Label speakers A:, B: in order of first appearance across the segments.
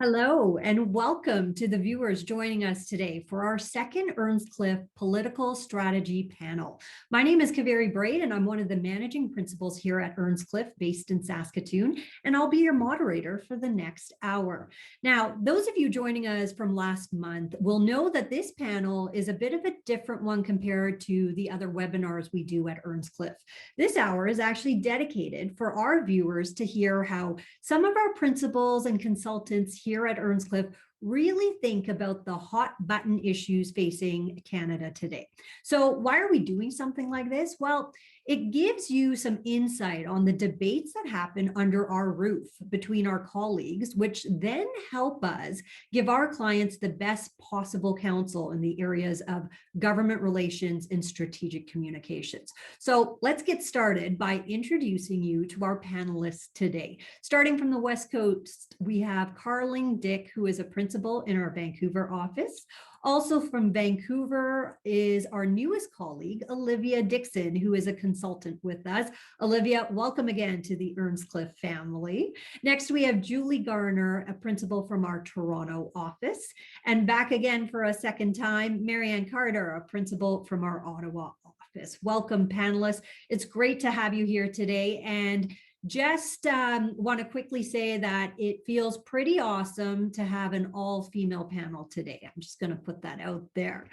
A: Hello and welcome to the viewers joining us today for our second Earnscliffe Political Strategy panel. My name is Kaveri Braid and I'm one of the managing principals here at Earnscliffe based in Saskatoon, and I'll be your moderator for the next hour. Now, those of you joining us from last month will know that this panel is a bit of a different one compared to the other webinars we do at Earnscliffe. This hour is actually dedicated for our viewers to hear how some of our principals and consultants here at Earnscliffe really think about the hot button issues facing Canada today. So why are we doing something like this? Well, it gives you some insight on the debates that happen under our roof between our colleagues, which then help us give our clients the best possible counsel in the areas of government relations and strategic communications. So let's get started by introducing you to our panelists today. Starting from the West Coast, we have Carling Dick, who is a principal in our Vancouver office. Also from Vancouver is our newest colleague, Olivia Dixon, who is a consultant with us. Olivia, welcome again to the Earnscliffe family. Next, we have Julie Garner, a principal from our Toronto office. And back again for a second time, Marianne Carter, a principal from our Ottawa office. Welcome, panelists. It's great to have you here today. And just want to quickly say that it feels pretty awesome to have an all-female panel today. I'm just going to put that out there.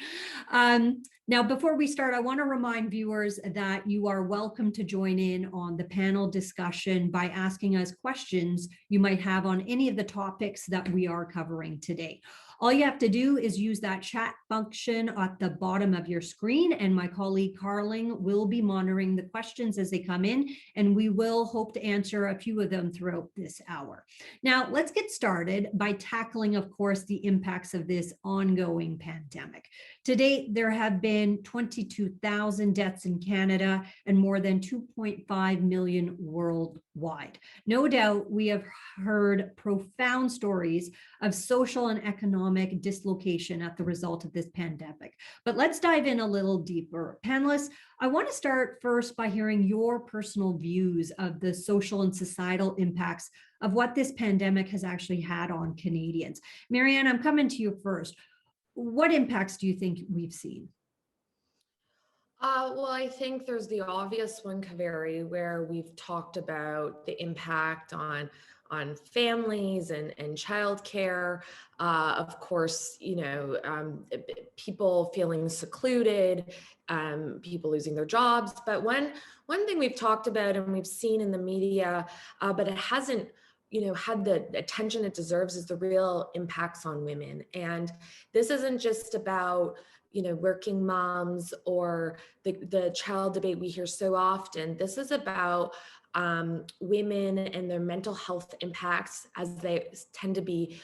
A: Now, before we start, I want to remind viewers that you are welcome to join in on the panel discussion by asking us questions you might have on any of the topics that we are covering today. All you have to do is use that chat function at the bottom of your screen, and my colleague Carling will be monitoring the questions as they come in, and we will hope to answer a few of them throughout this hour. Now, let's get started by tackling, of course, the impacts of this ongoing pandemic. To date, there have been 22,000 deaths in Canada and more than 2.5 million worldwide. No doubt we have heard profound stories of social and economic dislocation at the result of this pandemic. But let's dive in a little deeper. Panelists, I want to start first by hearing your personal views of the social and societal impacts of what this pandemic has actually had on Canadians. Marianne, I'm coming to you first. What impacts do you think we've seen?
B: Well, I think there's the obvious one, Kaveri, where we've talked about the impact on families and childcare. Of course, people feeling secluded, people losing their jobs. But one thing we've talked about and we've seen in the media, but it hasn't had the attention it deserves, is the real impacts on women. And this isn't just about working moms or the child debate we hear so often. This is about women and their mental health impacts, as they tend to be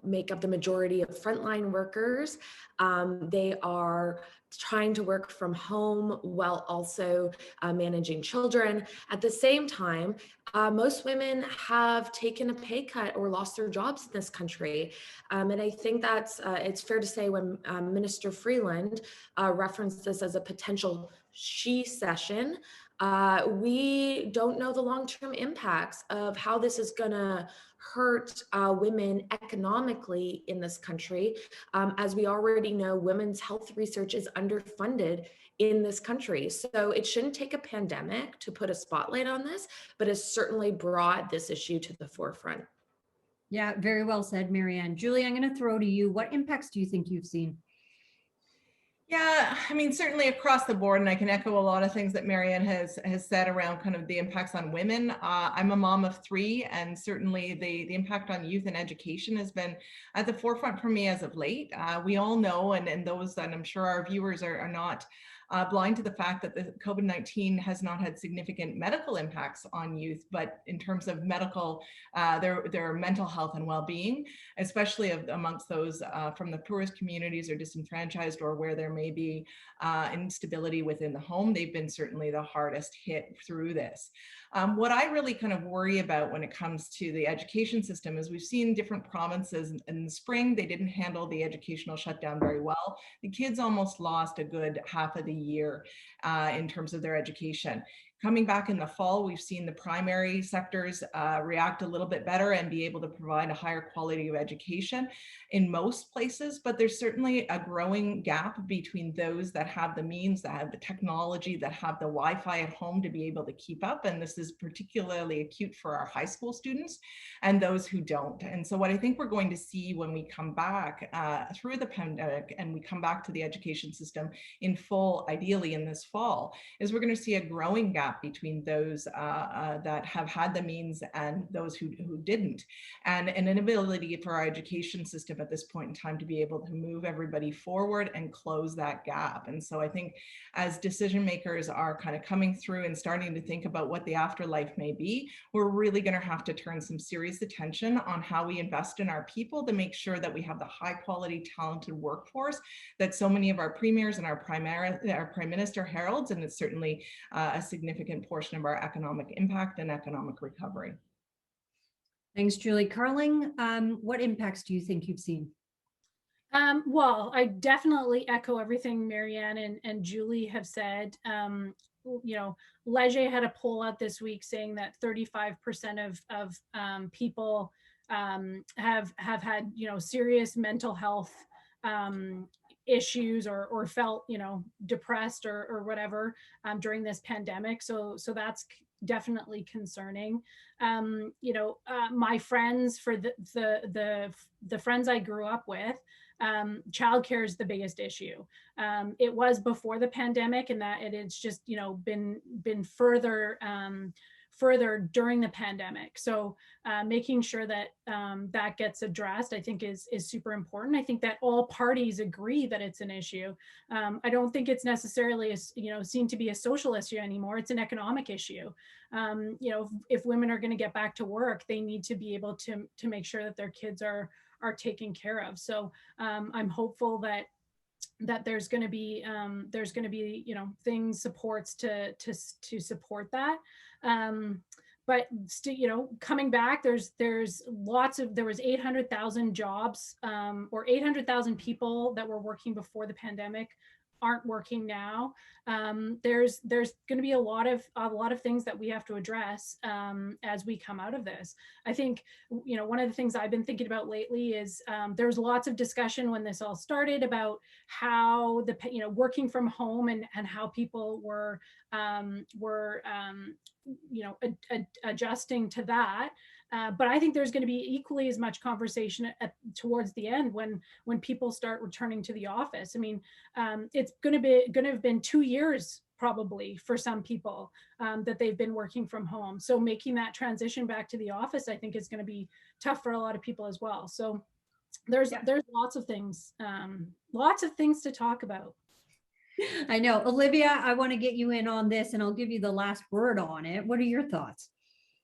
B: make up the majority of frontline workers. They are trying to work from home while also managing children. At the same time, most women have taken a pay cut or lost their jobs in this country. And I think that's, it's fair to say when Minister Freeland referenced this as a potential she session, we don't know the long-term impacts of how this is going to hurt women economically in this country. As we already know, women's health research is underfunded in this country. So it shouldn't take a pandemic to put a spotlight on this, but has certainly brought this issue to the forefront.
A: Yeah, very well said, Marianne. Julie, I'm going to throw to you. What impacts do you think you've seen?
C: Yeah, I mean, certainly across the board, and I can echo a lot of things that Marianne has said around kind of the impacts on women. I'm a mom of 3, and certainly the impact on youth and education has been at the forefront for me as of late. We all know, and those, and I'm sure our viewers are not blind to the fact that the COVID-19 has not had significant medical impacts on youth, but in terms of medical, their mental health and well-being, especially amongst those from the poorest communities or disenfranchised, or where there may be instability within the home, they've been certainly the hardest hit through this. What I really kind of worry about when it comes to the education system is we've seen different provinces in the spring, they didn't handle the educational shutdown very well. The kids almost lost a good half of the year in terms of their education. Coming back in the fall, we've seen the primary sectors react a little bit better and be able to provide a higher quality of education in most places, but there's certainly a growing gap between those that have the means, that have the technology, that have the Wi-Fi at home to be able to keep up. And this is particularly acute for our high school students and those who don't. And so what I think we're going to see when we come back through the pandemic and we come back to the education system in full, ideally in this fall, is we're going to see a growing gap between those that have had the means and those who didn't, and an inability for our education system at this point in time to be able to move everybody forward and close that gap. And so I think as decision makers are kind of coming through and starting to think about what the afterlife may be, we're really going to have to turn some serious attention on how we invest in our people to make sure that we have the high quality, talented workforce that so many of our premiers and our prime minister heralds, and it's certainly a significant portion of our economic impact and economic recovery.
A: Thanks, Julie. Carling, what impacts do you think you've seen?
D: Well, I definitely echo everything Marianne and Julie have said. You know, Leger had a poll out this week saying that 35% of people have had, you know, serious mental health issues or felt, you know, depressed or whatever during this pandemic. So that's definitely concerning. You know, my friends, for the friends I grew up with, childcare is the biggest issue. It was before the pandemic, and that it's just, you know, been further during the pandemic. So making sure that that gets addressed, I think is super important. I think that all parties agree that it's an issue. I don't think it's necessarily, you know, seen to be a social issue anymore. It's an economic issue. You know, if women are going to get back to work, they need to be able to make sure that their kids are taken care of. So I'm hopeful that there's going to be you know, things, supports to support that. But still, you know, coming back, there was 800,000 jobs or 800,000 people that were working before the pandemic aren't working now. There's going to be a lot of things that we have to address as we come out of this. I think, you know, one of the things I've been thinking about lately is there's lots of discussion when this all started about how you know, working from home and how people were you know, adjusting to that. But I think there's going to be equally as much conversation towards the end when people start returning to the office. I mean, it's going to have been 2 years probably for some people that they've been working from home. So making that transition back to the office, I think, is going to be tough for a lot of people as well. So there's lots of things to talk about.
A: I know. Olivia, I want to get you in on this, and I'll give you the last word on it. What are your thoughts?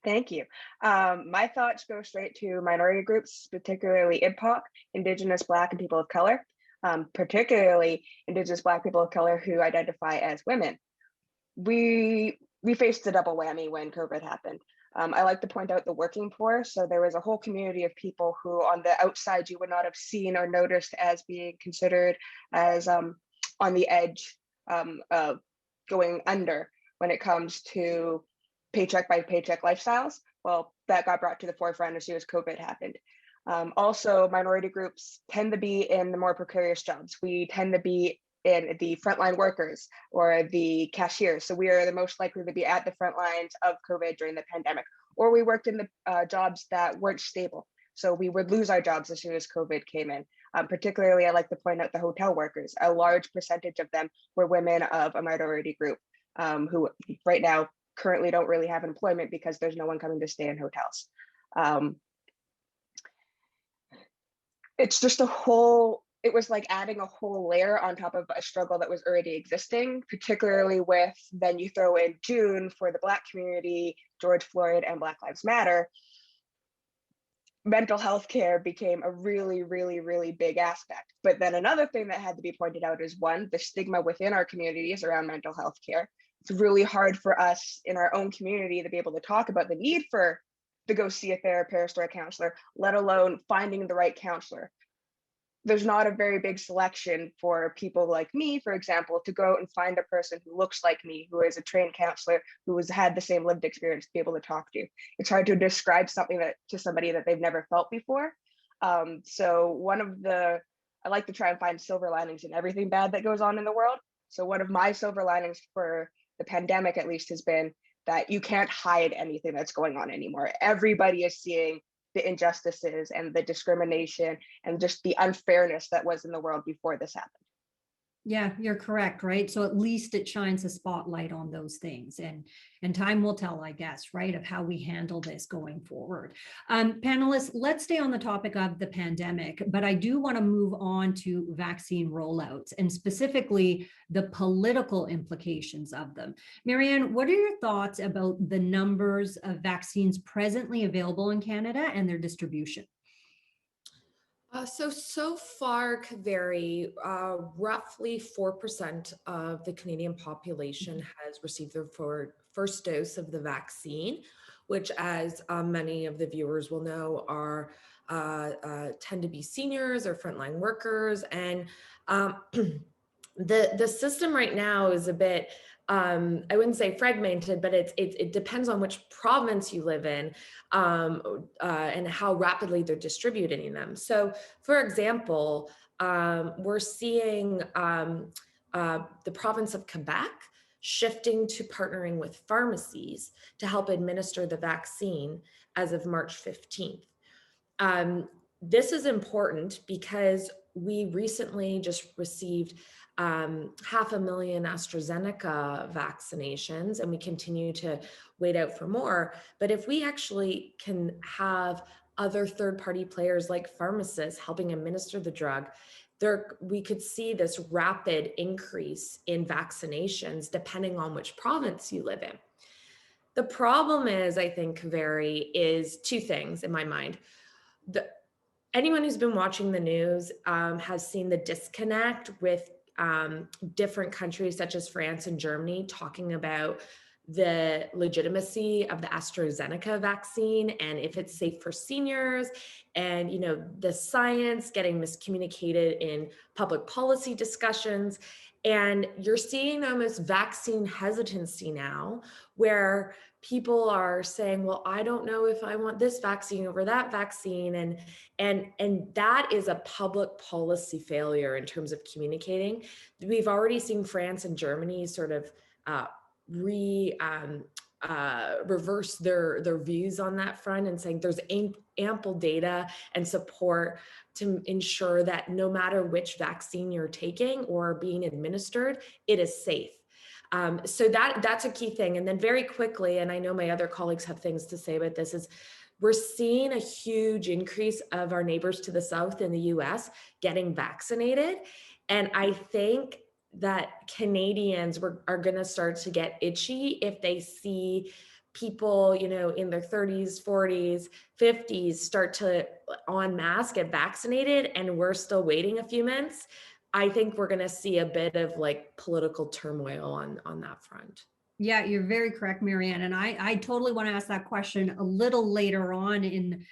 E: Thank you. My thoughts go straight to minority groups, particularly IPOC, Indigenous, Black, and people of color, particularly Indigenous, Black people of color who identify as women. We faced a double whammy when COVID happened. I like to point out the working poor. So there was a whole community of people who on the outside you would not have seen or noticed as being considered as on the edge of going under when it comes to paycheck by paycheck lifestyles. Well, that got brought to the forefront as soon as COVID happened. Also, minority groups tend to be in the more precarious jobs. We tend to be in the frontline workers or the cashiers. So we are the most likely to be at the front lines of COVID during the pandemic, or we worked in the jobs that weren't stable. So we would lose our jobs as soon as COVID came in. Particularly, I like to point out the hotel workers. A large percentage of them were women of a minority group who right now currently don't really have employment because there's no one coming to stay in hotels. It's just it was like adding a whole layer on top of a struggle that was already existing, particularly with, then you throw in June for the Black community, George Floyd and Black Lives Matter. Mental health care became a really, really, really big aspect. But then another thing that had to be pointed out is, one, the stigma within our communities around mental health care. It's really hard for us in our own community to be able to talk about the need to go see a therapist or a counselor, let alone finding the right counselor. there's not a very big selection for people like me, for example, to go out and find a person who looks like me, who is a trained counselor, who has had the same lived experience to be able to talk to. It's hard to describe something to somebody that they've never felt before. So I like to try and find silver linings in everything bad that goes on in the world. So one of my silver linings for the pandemic, at least, has been that you can't hide anything that's going on anymore. Everybody is seeing the injustices and the discrimination and just the unfairness that was in the world before this happened.
A: Yeah, you're correct, right? So at least it shines a spotlight on those things, and time will tell, I guess, right, of how we handle this going forward. Panelists, let's stay on the topic of the pandemic, but I do want to move on to vaccine rollouts and specifically the political implications of them. Marianne, what are your thoughts about the numbers of vaccines presently available in Canada and their distribution?
B: So far, Kaveri, roughly 4% of the Canadian population has received their first dose of the vaccine, which, as many of the viewers will know, are tend to be seniors or frontline workers. And the system right now is a bit, I wouldn't say fragmented, but it depends on which province you live in, and how rapidly they're distributing them. So, for example, we're seeing the province of Quebec shifting to partnering with pharmacies to help administer the vaccine as of March 15th. This is important because we recently just received 500,000 AstraZeneca vaccinations, and we continue to wait out for more. But if we actually can have other third-party players like pharmacists helping administer the drug, we could see this rapid increase in vaccinations depending on which province you live in. The problem is, I think, Kaveri, is two things in my mind. Anyone who's been watching the news has seen the disconnect with different countries such as France and Germany talking about the legitimacy of the AstraZeneca vaccine and if it's safe for seniors, and the science getting miscommunicated in public policy discussions. And you're seeing almost vaccine hesitancy now, where people are saying, well, I don't know if I want this vaccine over that vaccine. And that is a public policy failure in terms of communicating. We've already seen France and Germany sort of reverse their views on that front and saying there's ample data and support to ensure that no matter which vaccine you're taking or being administered, it is safe. So that's a key thing. And then very quickly, and I know my other colleagues have things to say about this, is we're seeing a huge increase of our neighbors to the south in the US getting vaccinated. And I think that Canadians are going to start to get itchy if they see people, in their 30s, 40s, 50s start to en masse get vaccinated, and we're still waiting a few months. I think we're going to see a bit of political turmoil on that front.
A: Yeah, you're very correct, Marianne. And I totally want to ask that question a little later on in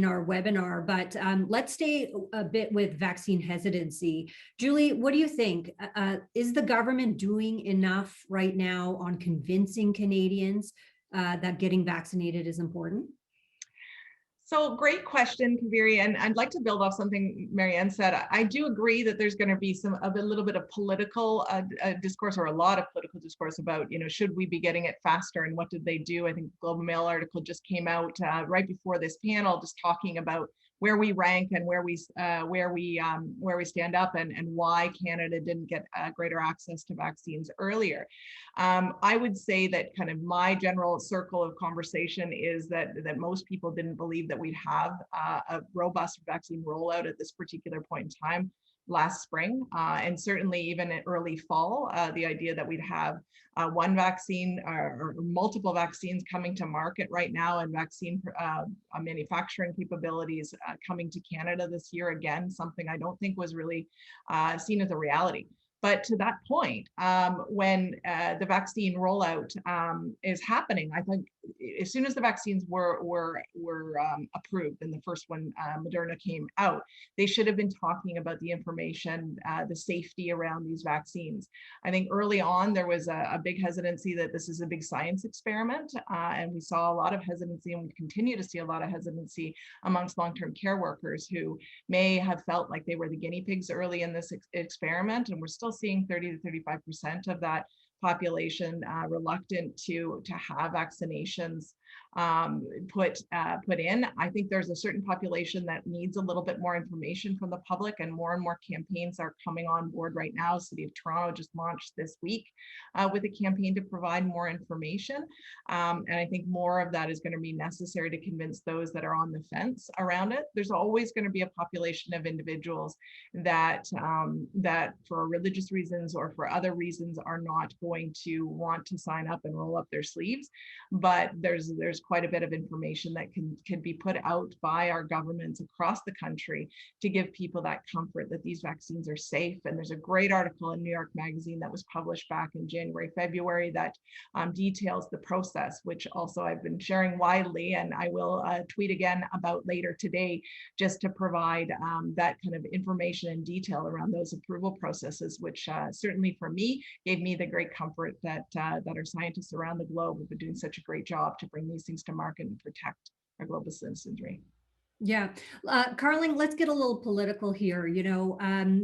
A: our webinar, but let's stay a bit with vaccine hesitancy. Julie, what do you think? Is the government doing enough right now on convincing Canadians that getting vaccinated is important?
C: So great question, Kaveri, and I'd like to build off something Marianne said. I do agree that there's going to be a little bit of political discourse, or a lot of political discourse about, should we be getting it faster and what did they do? I think the Globe and Mail article just came out right before this panel, just talking about where we rank and where we stand up, and why Canada didn't get greater access to vaccines earlier. I would say that kind of my general circle of conversation is that most people didn't believe that we'd have a robust vaccine rollout at this particular point in time last spring, and certainly even in early fall, the idea that we'd have one vaccine or multiple vaccines coming to market right now, and vaccine manufacturing capabilities coming to Canada this year, again, something I don't think was really seen as a reality. But to that point, when the vaccine rollout is happening, I think as soon as the vaccines were approved and the first one, Moderna, came out, they should have been talking about the information, the safety around these vaccines. I think early on there was a big hesitancy that this is a big science experiment, and we saw a lot of hesitancy, and we continue to see a lot of hesitancy amongst long-term care workers who may have felt like they were the guinea pigs early in this experiment, and we're still seeing 30 to 35% of that population reluctant to have vaccinations put in. I think there's a certain population that needs a little bit more information from the public, and more campaigns are coming on board right now. City of Toronto just launched this week with a campaign to provide more information, and I think more of that is going to be necessary to convince those that are on the fence around it. There's always going to be a population of individuals that that for religious reasons or for other reasons are not going to want to sign up and roll up their sleeves, but there's quite a bit of information that can be put out by our governments across the country to give people that comfort that these vaccines are safe. And there's a great article in New York Magazine that was published back in January, February that details the process, which also I've been sharing widely, and I will tweet again about later today, just to provide that kind of information and detail around those approval processes, which certainly for me gave me the great comfort that our scientists around the globe have been doing such a great job to bring these things to market and protect our global citizenry.
A: Yeah. Carling, let's get a little political here. You know,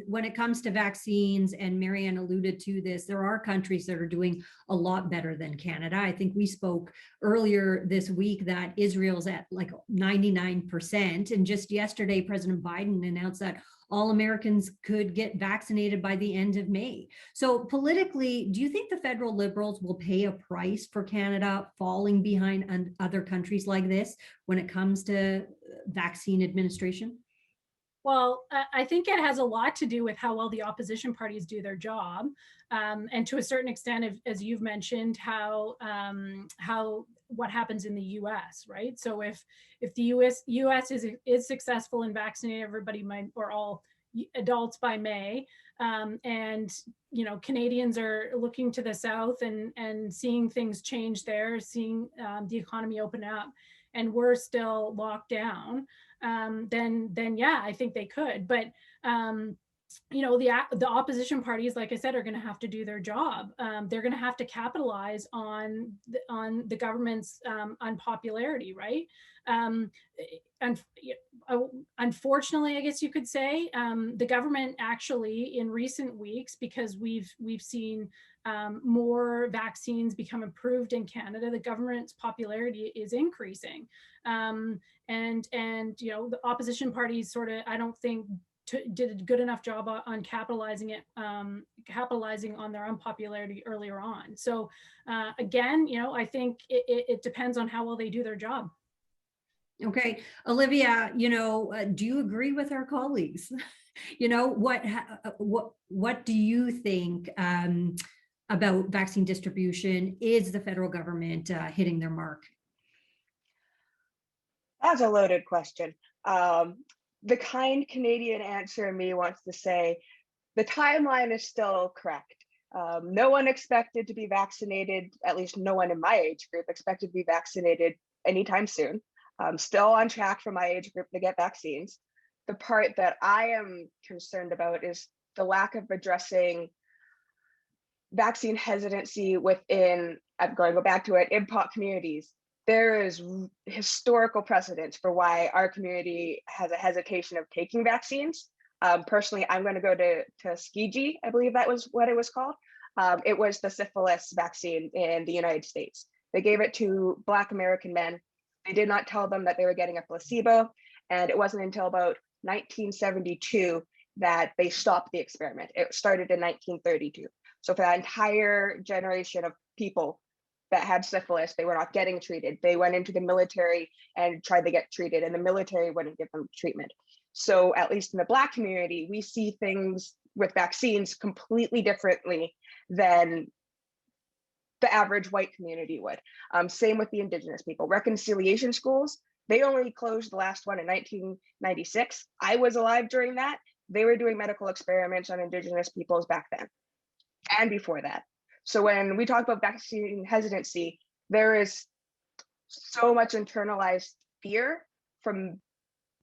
A: when it comes to vaccines, and Marianne alluded to this, there are countries that are doing a lot better than Canada. I think we spoke earlier this week that Israel's at like 99%. And just yesterday, President Biden announced that all Americans could get vaccinated by the end of May. So politically, do you think the federal Liberals will pay a price for Canada falling behind other countries like this when it comes to vaccine administration?
D: Well, I think it has a lot to do with how well the opposition parties do their job, and to a certain extent, as you've mentioned, how what happens in the U.S. Right. So if the U.S. is successful in vaccinating everybody or all adults by May, and Canadians are looking to the South and seeing things change there, seeing the economy open up, and we're still locked down, then yeah, I think they could. But the opposition parties, like I said, are going to have to do their job. They're going to have to capitalize on the government's unpopularity, right? And unfortunately, I guess you could say, the government actually in recent weeks, because we've seen more vaccines become approved in Canada, the government's popularity is increasing, and the opposition parties sort of, I don't think, did a good enough job on capitalizing on their unpopularity earlier on. So again, I think it depends on how well they do their job.
A: Okay, Olivia, do you agree with our colleagues? What do you think about vaccine distribution? Is the federal government hitting their mark?
E: That's a loaded question. The kind Canadian answer in me wants to say the timeline is still correct. No one expected to be vaccinated, at least no one in my age group expected to be vaccinated anytime soon. Still on track for my age group to get vaccines. The part that I am concerned about is the lack of addressing vaccine hesitancy within, I'm going to go back to it, IMPOC communities. There is historical precedence for why our community has a hesitation of taking vaccines. Personally, I'm going to go to Tuskegee, I believe that was what it was called. It was the syphilis vaccine in the United States. They gave it to Black American men. They did not tell them that they were getting a placebo. And it wasn't until about 1972 that they stopped the experiment. It started in 1932. So for that entire generation of people that had syphilis, they were not getting treated. They went into the military and tried to get treated, and the military wouldn't give them treatment. So at least in the Black community, we see things with vaccines completely differently than the average white community would. Same with the Indigenous people. Reconciliation schools, they only closed the last one in 1996. I was alive during that. They were doing medical experiments on Indigenous peoples back then and before that. So when we talk about vaccine hesitancy, there is so much internalized fear from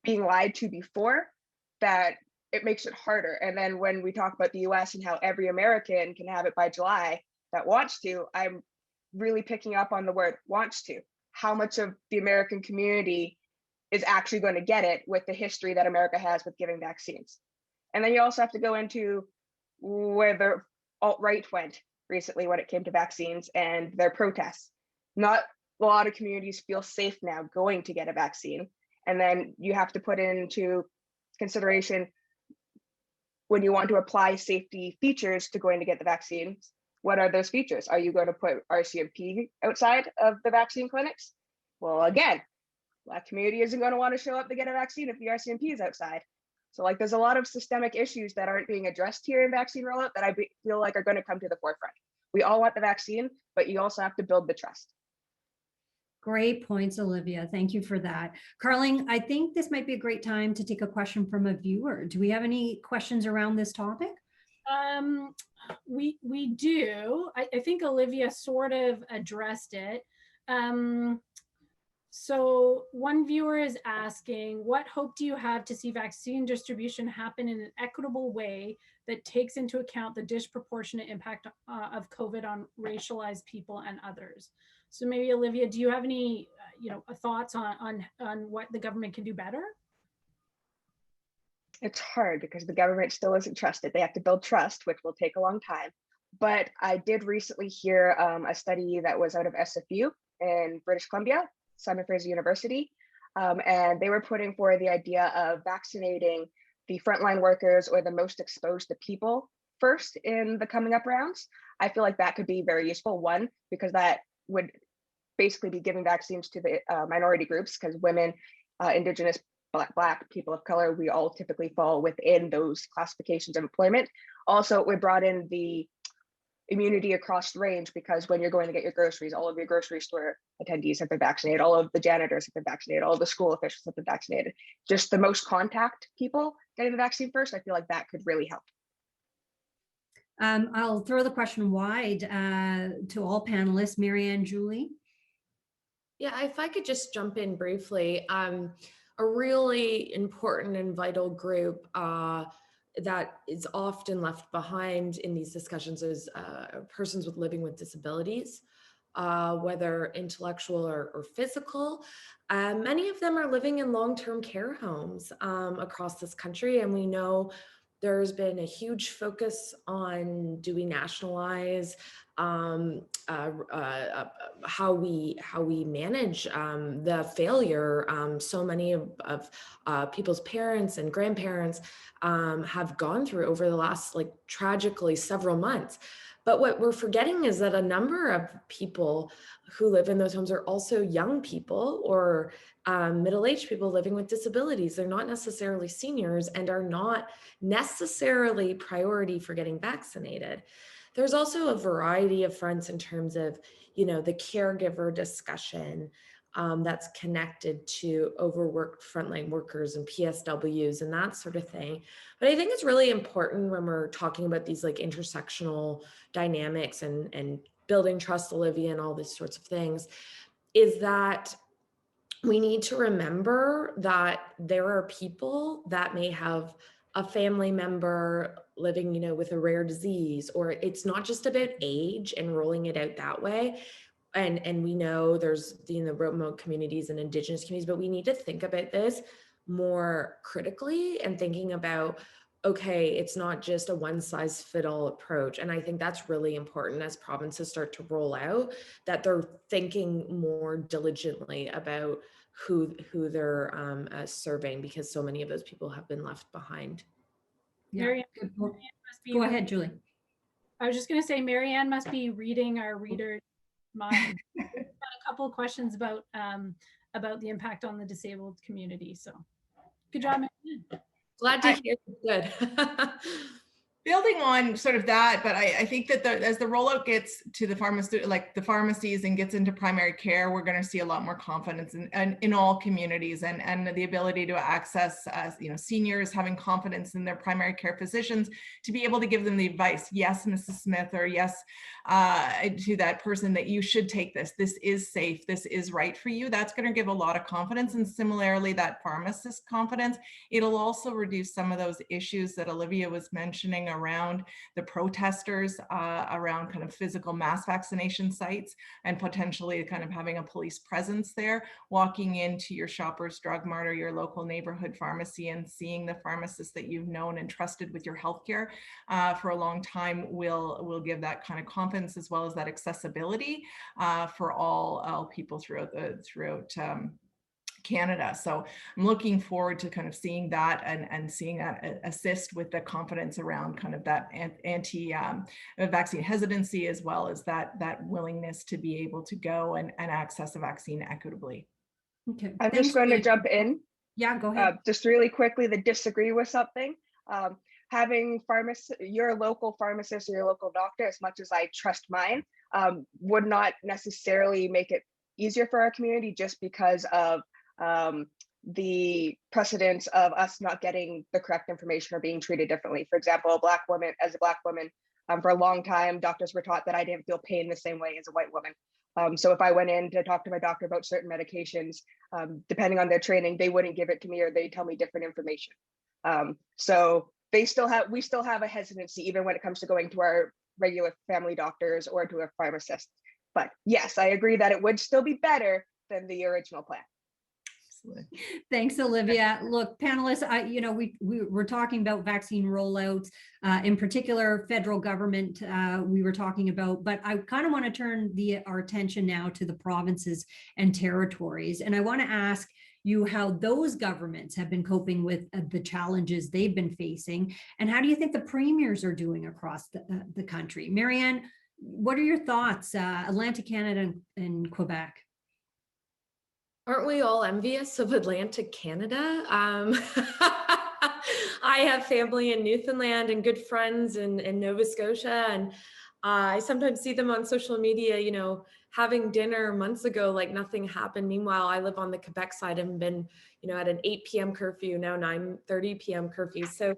E: being lied to before that it makes it harder. And then when we talk about the US and how every American can have it by July that wants to, I'm really picking up on the word wants to. How much of the American community is actually going to get it with the history that America has with giving vaccines? And then you also have to go into where the alt-right went recently when it came to vaccines and their protests. Not a lot of communities feel safe now going to get a vaccine. And then you have to put into consideration when you want to apply safety features to going to get the vaccines, what are those features? Are you going to put RCMP outside of the vaccine clinics? Well, again, Black community isn't going to want to show up to get a vaccine if the RCMP is outside. So like there's a lot of systemic issues that aren't being addressed here in vaccine rollout that I feel like are going to come to the forefront. We all want the vaccine, but you also have to build the trust.
A: Great points, Olivia. Thank you for that. Carling, I think this might be a great time to take a question from a viewer. Do we have any questions around this topic?
D: We do. I think Olivia sort of addressed it. So one viewer is asking, what hope do you have to see vaccine distribution happen in an equitable way that takes into account the disproportionate impact of COVID on racialized people and others? So maybe Olivia, do you have any thoughts on what the government can do better?
E: It's hard because the government still isn't trusted. They have to build trust, which will take a long time. But I did recently hear a study that was out of SFU in British Columbia, Simon Fraser University, and they were putting forward the idea of vaccinating the frontline workers or the most exposed to people first in the coming up rounds. I feel like that could be very useful. One, because that would basically be giving vaccines to the minority groups, because women, Indigenous, Black people of color, we all typically fall within those classifications of employment. Also, we brought in the immunity across the range, because when you're going to get your groceries, all of your grocery store attendees have been vaccinated, all of the janitors have been vaccinated, all of the school officials have been vaccinated. Just the most contact people getting the vaccine first, I feel like that could really help.
A: I'll throw the question wide to all panelists. Marianne, Julie?
B: Yeah, if I could just jump in briefly, a really important and vital group that is often left behind in these discussions is persons with living with disabilities, whether intellectual or physical. Many of them are living in long-term care homes across this country, and we know there's been a huge focus on, do we nationalize how we manage the failure so many of people's parents and grandparents have gone through over the last, tragically, several months. But what we're forgetting is that a number of people who live in those homes are also young people or middle-aged people living with disabilities. They're not necessarily seniors and are not necessarily priority for getting vaccinated. There's also a variety of fronts in terms of, the caregiver discussion that's connected to overworked frontline workers and PSWs and that sort of thing. But I think it's really important when we're talking about these intersectional dynamics and building trust, Olivia, and all these sorts of things, is that we need to remember that there are people that may have a family member living, with a rare disease, or it's not just about age and rolling it out that way. And we know there's remote communities and Indigenous communities, but we need to think about this more critically and thinking about, okay, it's not just a one-size-fits-all approach. And I think that's really important as provinces start to roll out, that they're thinking more diligently about who they're serving, because so many of those people have been left behind.
A: Yeah.
D: Marianne
A: must be. Go ahead, Julie.
D: I was just going to say, Marianne must be reading our reader's mind. Got a couple of questions about the impact on the disabled community. So good job, Marianne.
B: Glad to hear. Good.
C: building on sort of that, but I think that as the rollout gets to the pharmacies and gets into primary care, we're going to see a lot more confidence in all communities, and the ability to access, seniors having confidence in their primary care physicians to be able to give them the advice. Yes, Mrs. Smith, or yes, to that person, that you should take this. This is safe. This is right for you. That's going to give a lot of confidence. And similarly, that pharmacist confidence, it'll also reduce some of those issues that Olivia was mentioning around the protesters, around kind of physical mass vaccination sites, and potentially kind of having a police presence there. Walking into your Shoppers Drug Mart or your local neighborhood pharmacy and seeing the pharmacist that you've known and trusted with your healthcare for a long time will give that kind of confidence, as well as that accessibility for all people throughout Canada. So I'm looking forward to kind of seeing that and seeing that assist with the confidence around kind of that anti-vaccine hesitancy, as well as that willingness to be able to go and access a vaccine equitably.
A: Okay.
E: I'm just going to jump in.
A: Yeah, go ahead.
E: Just really quickly to disagree with something. Having your local pharmacist or your local doctor, as much as I trust mine, would not necessarily make it easier for our community, just because of the precedence of us not getting the correct information or being treated differently. For example, as a Black woman, for a long time, doctors were taught that I didn't feel pain the same way as a white woman. So if I went in to talk to my doctor about certain medications, depending on their training, they wouldn't give it to me, or they'd tell me different information. So we still have a hesitancy, even when it comes to going to our regular family doctors or to a pharmacist. But yes, I agree that it would still be better than the original plan.
A: Thanks, Olivia. Look, panelists, we were talking about vaccine rollouts, in particular, federal government we were talking about, but I kind of want to turn our attention now to the provinces and territories. And I want to ask you how those governments have been coping with the challenges they've been facing, and how do you think the premiers are doing across the country? Marianne, what are your thoughts, Atlantic Canada and Quebec?
B: Aren't we all envious of Atlantic Canada? I have family in Newfoundland and good friends in Nova Scotia, and I sometimes see them on social media, having dinner months ago like nothing happened. Meanwhile, I live on the Quebec side and been, at an 8 p.m. curfew, now 9:30 p.m. curfew. So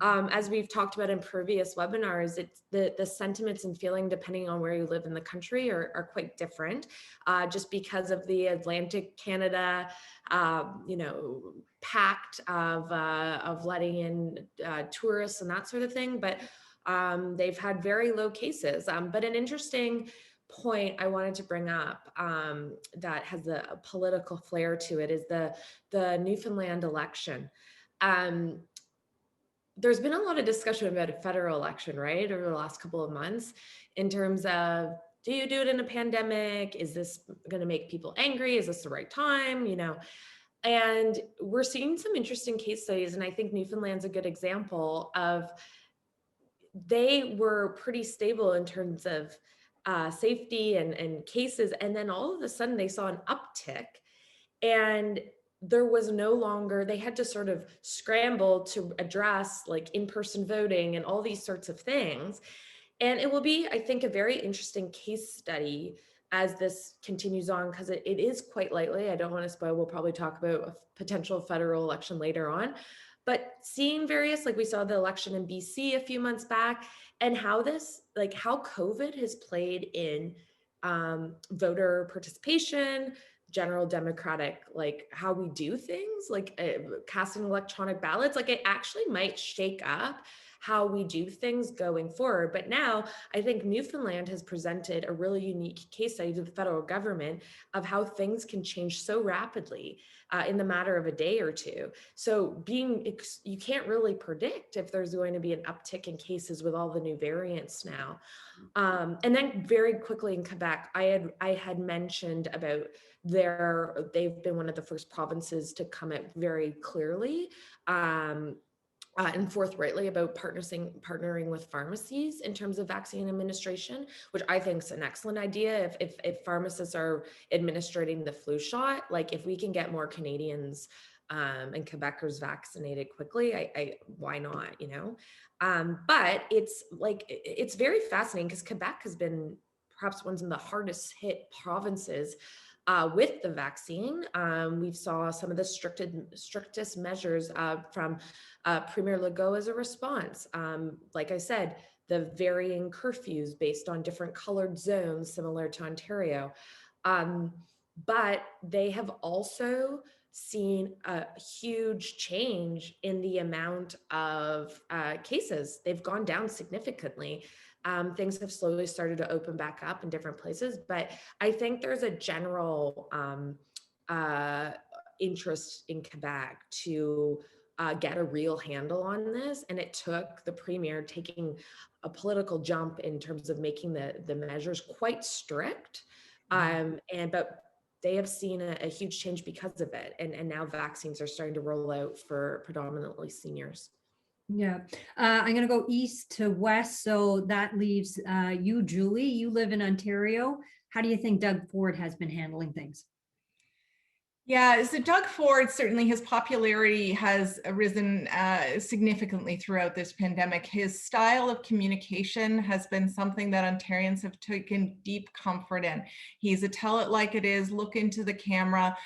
B: as we've talked about in previous webinars, it's the sentiments and feeling depending on where you live in the country are quite different, just because of the Atlantic Canada, pact of letting in tourists and that sort of thing. But they've had very low cases. But an interesting point I wanted to bring up that has a political flair to it is the Newfoundland election. There's been a lot of discussion about a federal election, right, over the last couple of months, in terms of, do you do it in a pandemic? Is this going to make people angry? Is this the right time? And we're seeing some interesting case studies. And I think Newfoundland's a good example of, they were pretty stable in terms of safety and cases. And then all of a sudden they saw an uptick, and there was no longer, they had to sort of scramble to address like in-person voting and all these sorts of things. And it will be, I think, a very interesting case study as this continues on, because it is quite likely, I don't want to spoil, we'll probably talk about a potential federal election later on, but seeing various, like we saw the election in BC a few months back, and how COVID has played in voter participation, general democratic, like how we do things, like casting electronic ballots, like it actually might shake up how we do things going forward. But now I think Newfoundland has presented a really unique case study to the federal government of how things can change so rapidly in the matter of a day or two. So you can't really predict if there's going to be an uptick in cases with all the new variants now. And then very quickly in Quebec, I had mentioned about they've been one of the first provinces to come out very clearly and forthrightly about partnering with pharmacies in terms of vaccine administration, which I think is an excellent idea. If pharmacists are administering the flu shot, like if we can get more Canadians and Quebecers vaccinated quickly, why not, you know? But it's very fascinating because Quebec has been perhaps one of the hardest hit provinces with the vaccine. We saw some of the strictest measures from Premier Legault as a response. Like I said, the varying curfews based on different colored zones, similar to Ontario. But they have also seen a huge change in the amount of cases. They've gone down significantly. Things have slowly started to open back up in different places, but I think there's a general interest in Quebec to get a real handle on this. And it took the premier taking a political jump in terms of making the measures quite strict. But they have seen a huge change because of it. And now vaccines are starting to roll out for predominantly seniors.
A: Yeah, I'm going to go east to west. So that leaves you, Julie. You live in Ontario. How do you think Doug Ford has been handling things?
C: Yeah, so Doug Ford, certainly his popularity has risen significantly throughout this pandemic. His style of communication has been something that Ontarians have taken deep comfort in. He's a tell it like it is, look into the camera,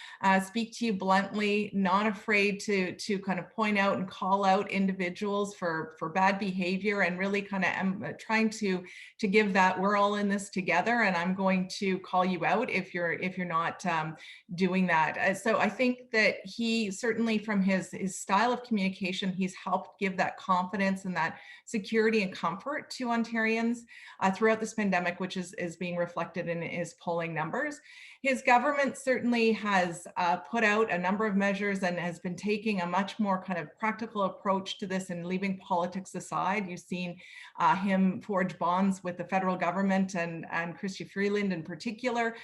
C: speak to you bluntly, not afraid to kind of point out and call out individuals for bad behavior, and really kind of trying to give that we're all in this together, and I'm going to call you out if you're not doing that. So I think that he certainly, from his style of communication, he's helped give that confidence and that security and comfort to Ontarians throughout this pandemic, which is being reflected in his polling numbers. His government certainly has put out a number of measures and has been taking a much more kind of practical approach to this and leaving politics aside. You've seen him forge bonds with the federal government and Chrystia Freeland in particular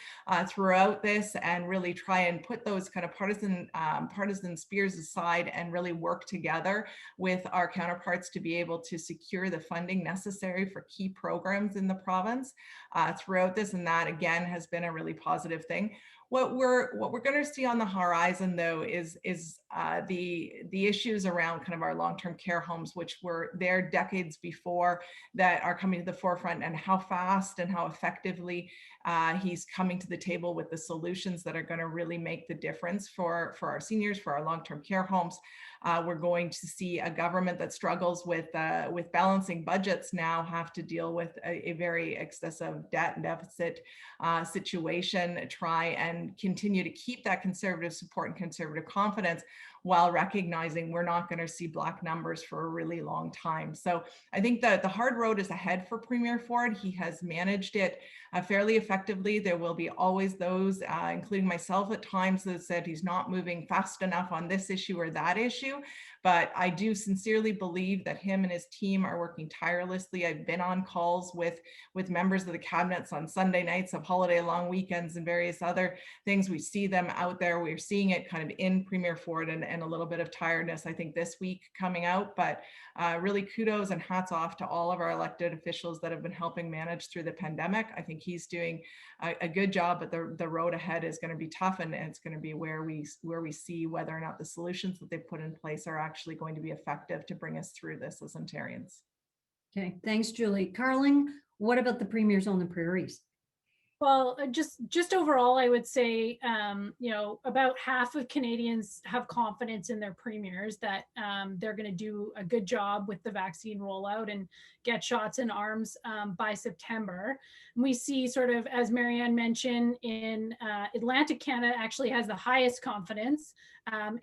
C: throughout this, and really try and put those kind of partisan spears aside and really work together with our counterparts to be able to secure the funding necessary for key programs in the province throughout this. And that again has been a really positive thing. What we're going to see on the horizon, though, is the issues around kind of our long-term care homes, which were there decades before, that are coming to the forefront, and how fast and how effectively he's coming to the table with the solutions that are going to really make the difference for our seniors, for our long-term care homes. We're going to see a government that struggles with balancing budgets now have to deal with a very excessive debt and deficit situation, try and continue to keep that conservative support and conservative confidence, while recognizing we're not going to see black numbers for a really long time. So I think that the hard road is ahead for Premier Ford. He has managed it fairly effectively. There will be always those, including myself at times, that said he's not moving fast enough on this issue or that issue. But I do sincerely believe that him and his team are working tirelessly. I've been on calls with members of the cabinets on Sunday nights of holiday long weekends and various other things. We see them out there. We're seeing it kind of in Premier Ford, and a little bit of tiredness, I think, this week coming out. But really kudos and hats off to all of our elected officials that have been helping manage through the pandemic. I think he's doing a good job, but the road ahead is going to be tough, and it's going to be where we see whether or not the solutions that they've put in place are actually going to be effective to bring us through this as Ontarians.
A: Okay, thanks, Julie. Carling, what about the premiers on the prairies?
D: Well, just overall, I would say, about half of Canadians have confidence in their premiers that they're going to do a good job with the vaccine rollout and get shots in arms by September. And we see, sort of, as Marianne mentioned, in Atlantic Canada actually has the highest confidence,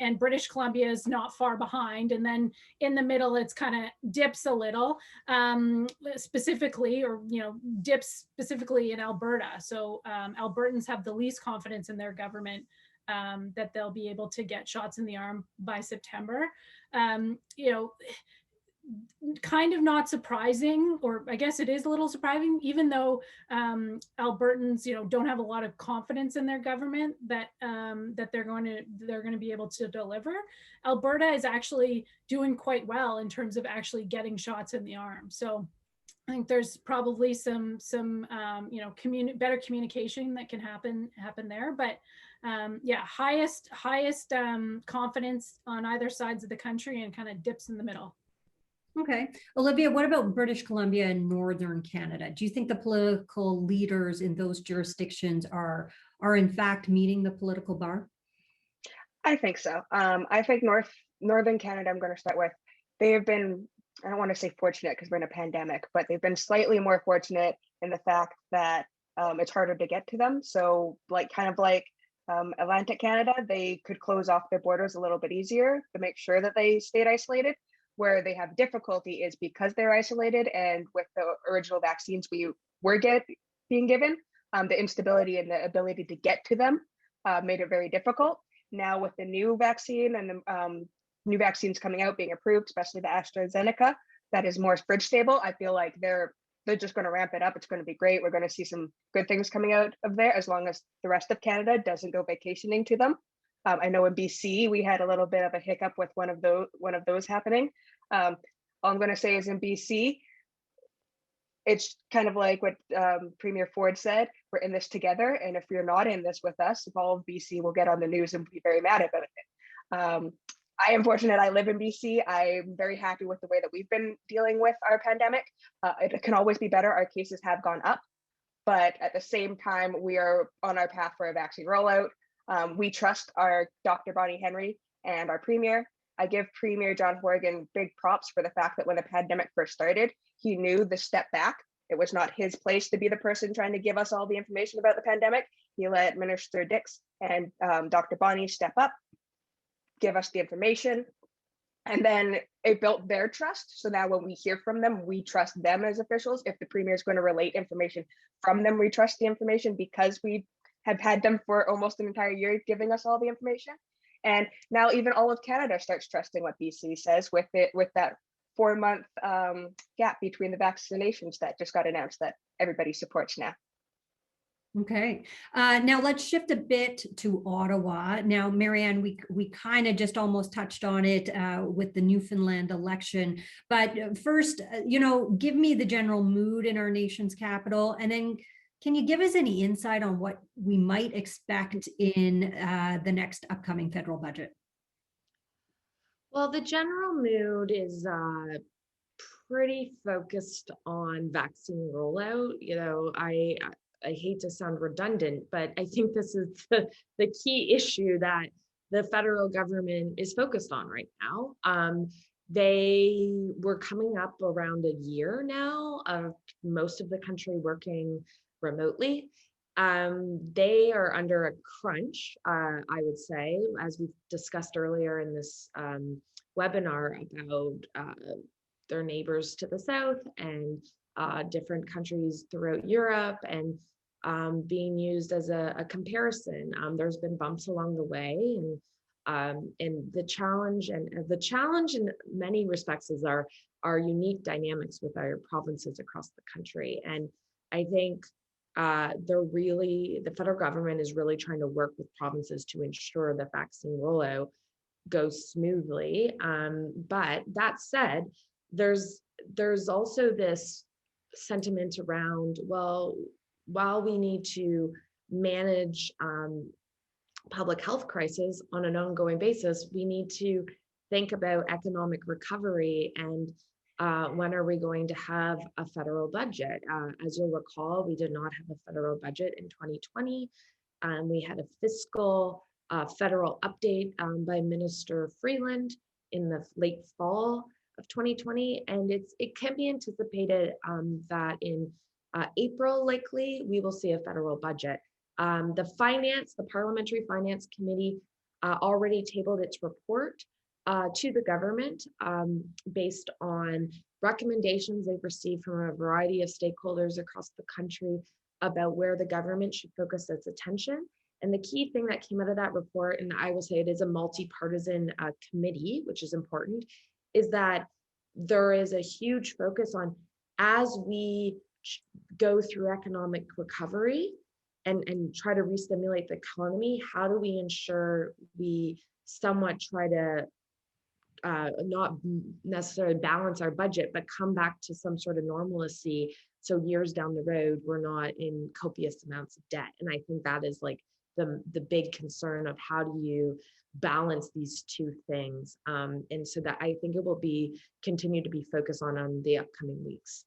D: and British Columbia is not far behind. And then in the middle, it's kind of dips a little, specifically, or dips specifically in Alberta. So Albertans have the least confidence in their government that they'll be able to get shots in the arm by September. Kind of not surprising, or I guess it is a little surprising, even though Albertans, don't have a lot of confidence in their government that they're going to be able to deliver. Alberta is actually doing quite well in terms of actually getting shots in the arm. So I think there's probably some better communication that can happen there. But Yeah, highest confidence on either sides of the country and kind of dips in the middle.
A: Okay. Olivia, what about British Columbia and Northern Canada? Do you think the political leaders in those jurisdictions are in fact meeting the political bar?
E: I think so. I think Northern Canada, I'm going to start with, they have been, I don't want to say fortunate because we're in a pandemic, but they've been slightly more fortunate in the fact that it's harder to get to them. So like Atlantic Canada, they could close off their borders a little bit easier to make sure that they stayed isolated. Where they have difficulty is because they're isolated, and with the original vaccines we were being given, the instability and the ability to get to them made it very difficult. Now with the new vaccine and the new vaccines coming out being approved, especially the AstraZeneca, that is more fridge stable, I feel like they're just going to ramp it up. It's going to be great. We're going to see some good things coming out of there, as long as the rest of Canada doesn't go vacationing to them. I know in BC we had a little bit of a hiccup with one of those happening. All I'm going to say is in BC, it's kind of like what Premier Ford said, we're in this together. And if you're not in this with us, all of BC will get on the news and be very mad about it. I am fortunate I live in BC. I'm very happy with the way that we've been dealing with our pandemic. It can always be better. Our cases have gone up, but at the same time, we are on our path for a vaccine rollout. We trust our Dr. Bonnie Henry and our Premier. I give Premier John Horgan big props for the fact that when the pandemic first started, he knew the step back. It was not his place to be the person trying to give us all the information about the pandemic. He let Minister Dix and Dr. Bonnie step up, give us the information, and then it built their trust. So now when we hear from them, we trust them as officials. If the Premier is going to relate information from them, we trust the information because we have had them for almost an entire year giving us all the information. And now even all of Canada starts trusting what BC says with that 4-month gap between the vaccinations that just got announced that everybody supports now.
A: Okay. Now let's shift a bit to Ottawa. Now, Marianne, we kind of just almost touched on it with the Newfoundland election. But first, give me the general mood in our nation's capital, and then can you give us any insight on what we might expect in the next upcoming federal budget?
B: Well, the general mood is pretty focused on vaccine rollout. I hate to sound redundant, but I think this is the key issue that the federal government is focused on right now. They were coming up around a year now of most of the country working remotely. They are under a crunch, I would say, as we discussed earlier in this webinar about their neighbors to the south and different countries throughout Europe, and being used as a comparison. There's been bumps along the way, and the challenge in many respects is our unique dynamics with our provinces across the country. And I think the federal government is really trying to work with provinces to ensure that vaccine rollout goes smoothly. But that said, there's also this sentiment around, well, while we need to manage public health crisis on an ongoing basis, we need to think about economic recovery and when are we going to have a federal budget? As you'll recall, we did not have a federal budget in 2020. We had a fiscal federal update by Minister Freeland in the late fall of 2020, and it can be anticipated that in April, likely, we will see a federal budget. The Parliamentary Finance Committee already tabled its report to the government based on recommendations they've received from a variety of stakeholders across the country about where the government should focus its attention. And the key thing that came out of that report, and I will say it is a multi-partisan committee, which is important, is that there is a huge focus on, as we go through economic recovery and try to re-stimulate the economy, how do we ensure we somewhat try to not necessarily balance our budget, but come back to some sort of normalcy, so years down the road we're not in copious amounts of debt. And I think that is like the big concern of how do you balance these two things. And so that I think it will continue to be focused on the upcoming weeks.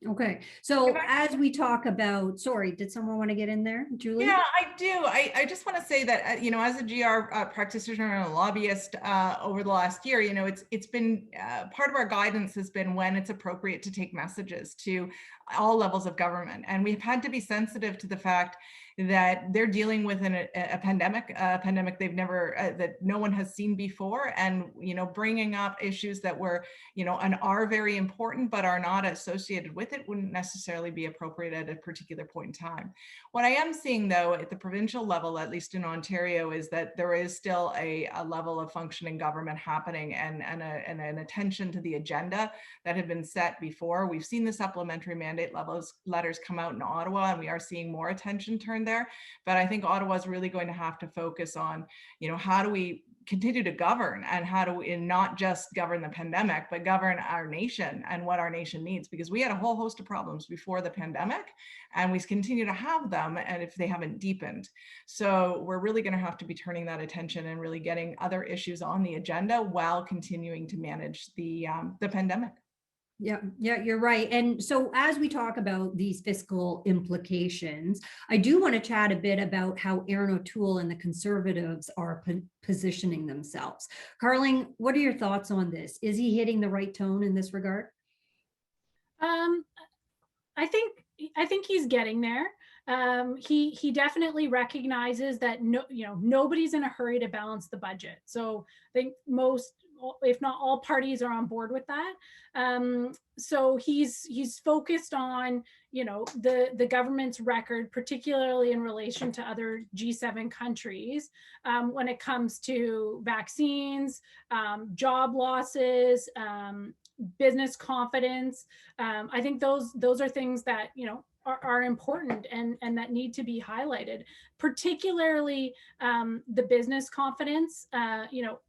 A: Okay, so as we talk about, sorry, did someone want to get in there, Julie?
C: Yeah, I do. I just want to say that, you know, as a GR practitioner and a lobbyist over the last year, you know, it's been part of our guidance has been when it's appropriate to take messages to all levels of government. And we've had to be sensitive to the fact that they're dealing with a pandemic they've never, that no one has seen before. And, you know, bringing up issues that were, you know, and are very important, but are not associated with it wouldn't necessarily be appropriate at a particular point in time. What I am seeing, though, at the provincial level, at least in Ontario, is that there is still a level of functioning government happening and an attention to the agenda that had been set before. We've seen the supplementary mandate letters come out in Ottawa, and we are seeing more attention turned there. But I think Ottawa is really going to have to focus on, you know, how do we continue to govern, and how do we not just govern the pandemic, but govern our nation and what our nation needs, because we had a whole host of problems before the pandemic and we continue to have them, and if they haven't deepened. So we're really going to have to be turning that attention and really getting other issues on the agenda while continuing to manage the pandemic.
A: Yeah, you're right. And so as we talk about these fiscal implications, I do want to chat a bit about how Aaron O'Toole and the Conservatives are positioning themselves. Carling, what are your thoughts on this? Is he hitting the right tone in this regard?
D: I think he's getting there. He definitely recognizes that nobody's in a hurry to balance the budget. So I think most, if not all, parties are on board with that. So he's focused on, you know, the government's record, particularly in relation to other G7 countries, when it comes to vaccines, job losses, business confidence. I think those are things that, you know, are important and that need to be highlighted, particularly the business confidence. You know,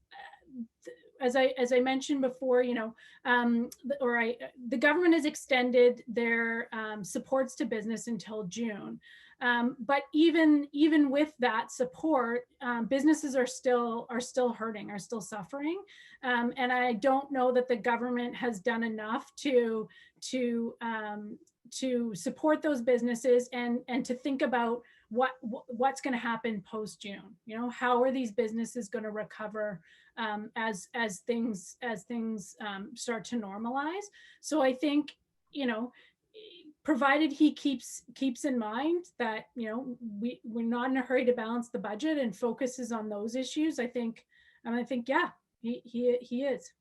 D: as I mentioned before, you know, the government has extended their supports to business until June. But even with that support, businesses are still hurting, are still suffering, and I don't know that the government has done enough to support those businesses and to think about what's going to happen post June. You know, how are these businesses going to recover as things start to normalize? So I think, you know, provided he keeps in mind that, you know, we're not in a hurry to balance the budget and focuses on those issues, I think yeah, he is.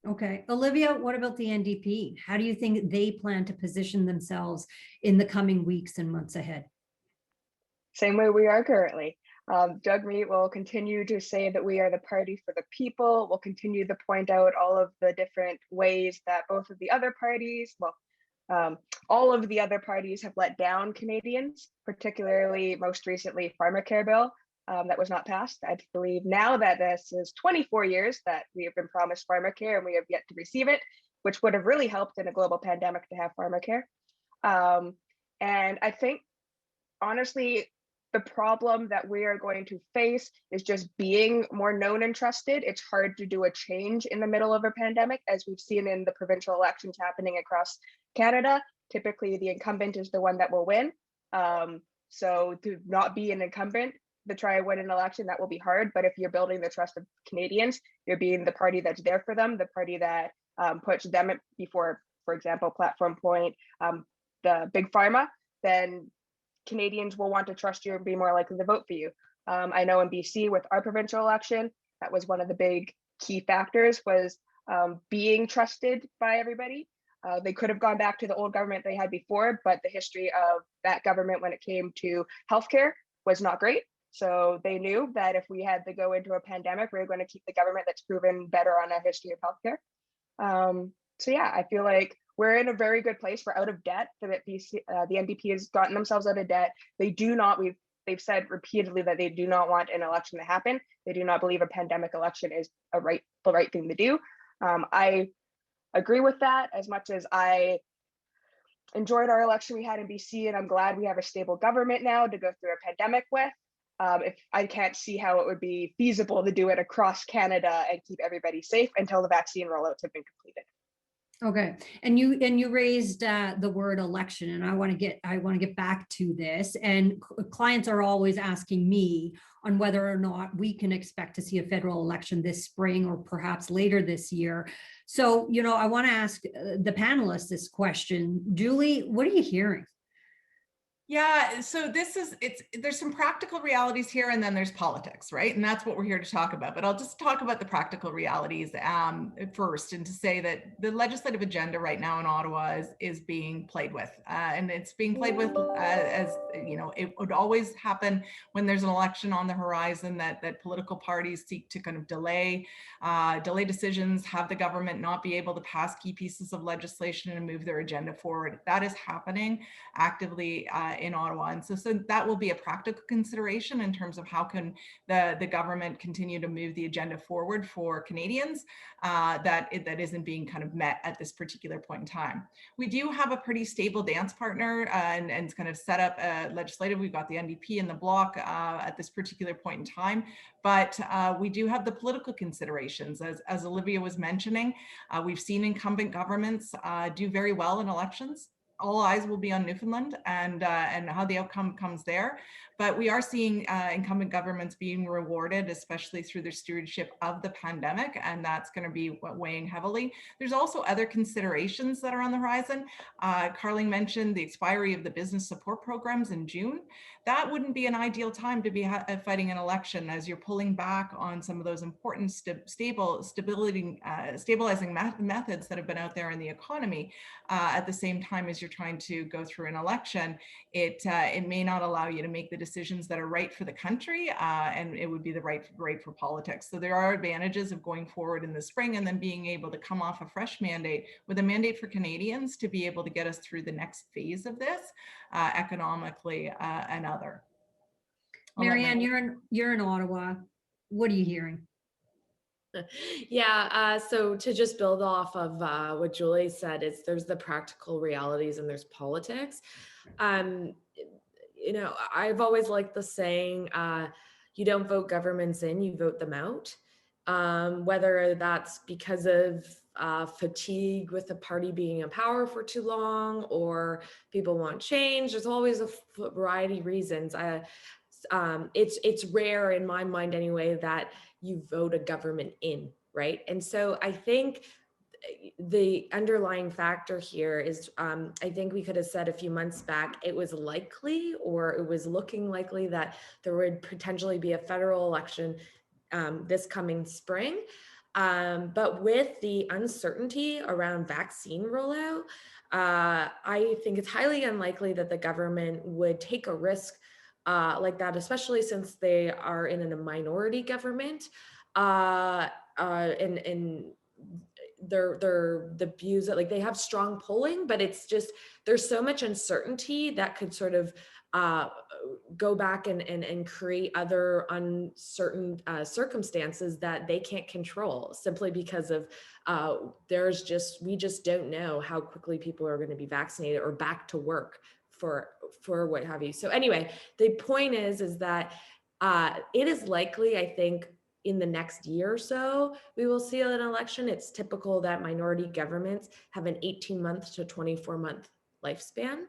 A: Okay, Olivia, what about the NDP? How do you think they plan to position themselves in the coming weeks and months ahead?
E: Same way we are currently. Doug Mead will continue to say that we are the party for the people. We'll continue to point out all of the different ways that both of the other parties, all of the other parties have let down Canadians, particularly most recently pharmacare bill that was not passed. I believe now that this is 24 years that we have been promised pharmacare and we have yet to receive it, which would have really helped in a global pandemic to have pharmacare. And I think, honestly, the problem that we are going to face is just being more known and trusted. It's hard to do a change in the middle of a pandemic, as we've seen in the provincial elections happening across Canada. Typically, the incumbent is the one that will win. So to not be an incumbent, to try and win an election, that will be hard. But if you're building the trust of Canadians, you're being the party that's there for them, the party that puts them before, for example, Platform Point, the big pharma, then Canadians will want to trust you and be more likely to vote for you. I know in BC with our provincial election, that was one of the big key factors, was being trusted by everybody. They could have gone back to the old government they had before, but the history of that government when it came to healthcare was not great. So they knew that if we had to go into a pandemic, we were going to keep the government that's proven better on our history of healthcare. So yeah, I feel like we're in a very good place. We're out of debt. The NDP has gotten themselves out of debt. They've said repeatedly that they do not want an election to happen. They do not believe a pandemic election is the right thing to do. I agree with that, as much as I enjoyed our election we had in BC, and I'm glad we have a stable government now to go through a pandemic with. if I can't see how it would be feasible to do it across Canada and keep everybody safe until the vaccine rollouts have been completed.
A: Okay, and you raised the word election, and I want to get back to this. And clients are always asking me on whether or not we can expect to see a federal election this spring or perhaps later this year. So, I want to ask the panelists this question. Julie, what are you hearing?
C: Yeah, so there's some practical realities here, and then there's politics, right? And that's what we're here to talk about. But I'll just talk about the practical realities first, and to say that the legislative agenda right now in Ottawa is being played with, and it's being played with as it would always happen when there's an election on the horizon, that political parties seek to kind of delay decisions, have the government not be able to pass key pieces of legislation and move their agenda forward. That is happening actively in Ottawa. And so that will be a practical consideration in terms of how can the government continue to move the agenda forward for Canadians that isn't being kind of met at this particular point in time. We do have a pretty stable dance partner and kind of set up legislative. We've got the NDP in the bloc at this particular point in time, but we do have the political considerations. As Olivia was mentioning, we've seen incumbent governments do very well in elections. All eyes will be on Newfoundland and how the outcome comes there. But we are seeing incumbent governments being rewarded, especially through their stewardship of the pandemic, and that's going to be weighing heavily. There's also other considerations that are on the horizon. Carling mentioned the expiry of the business support programs in June. That wouldn't be an ideal time to be fighting an election, as you're pulling back on some of those important stabilizing methods that have been out there in the economy. At the same time as you're trying to go through an election, it may not allow you to make the decisions that are right for the country, and it would be the right for politics. So there are advantages of going forward in the spring and then being able to come off a fresh mandate with a mandate for Canadians to be able to get us through the next phase of this economically and other.
A: Marianne, you're in Ottawa. What are you hearing?
B: Yeah, so to just build off of what Julie said, there's the practical realities and there's politics. I've always liked the saying, you don't vote governments in, you vote them out. Whether that's because of fatigue with the party being in power for too long, or people want change, there's always a variety of reasons. It's rare in my mind anyway that you vote a government in, right? And so I think the underlying factor here is, I think we could have said a few months back, it was likely, or it was looking likely, that there would potentially be a federal election this coming spring. But with the uncertainty around vaccine rollout, I think it's highly unlikely that the government would take a risk like that, especially since they are in a minority government, and the views that, like, they have strong polling, but it's just, there's so much uncertainty that could sort of go back and create other uncertain circumstances that they can't control, simply because of we just don't know how quickly people are going to be vaccinated or back to work for what have you. So anyway, the point is that it is likely, I think, in the next year or so, we will see an election. It's typical that minority governments have an 18-month to 24-month lifespan.